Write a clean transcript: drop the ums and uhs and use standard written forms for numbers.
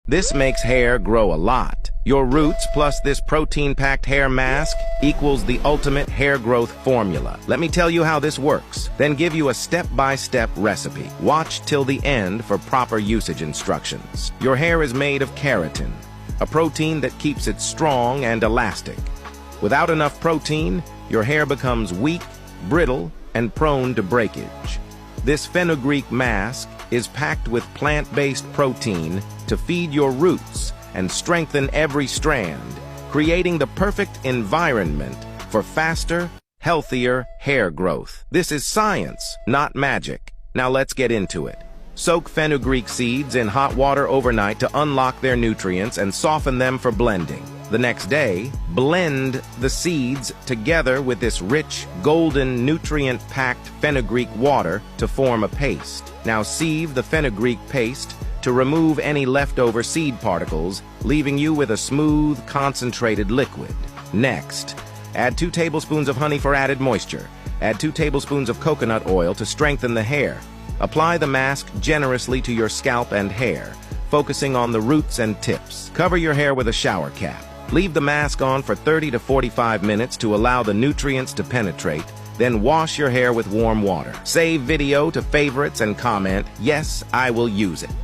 This makes hair grow a lot. Your roots plus this protein-packed hair mask equals the ultimate hair growth formula. Let me tell you how this works, then give you a step-by-step recipe. Watch till the end for proper usage instructions. Your hair is made of keratin, a protein that keeps it strong and elastic. Without enough protein, your hair becomes weak, brittle, and prone to breakage. This fenugreek mask is packed with plant-based protein to feed your roots and strengthen every strand, creating the perfect environment for faster, healthier hair growth. This is science, not magic. Now let's get into it. Soak fenugreek seeds in hot water overnight to unlock their nutrients and soften them for blending. The next day, blend the seeds together with this rich, golden, nutrient-packed fenugreek water to form a paste. Now sieve the fenugreek paste to remove any leftover seed particles, leaving you with a smooth, concentrated liquid. Next, add 2 tablespoons of honey for added moisture. Add 2 tablespoons of coconut oil to strengthen the hair. Apply the mask generously to your scalp and hair, focusing on the roots and tips. Cover your hair with a shower cap. Leave the mask on for 30 to 45 minutes to allow the nutrients to penetrate, then wash your hair with warm water. Save video to favorites and comment, "Yes, I will use it."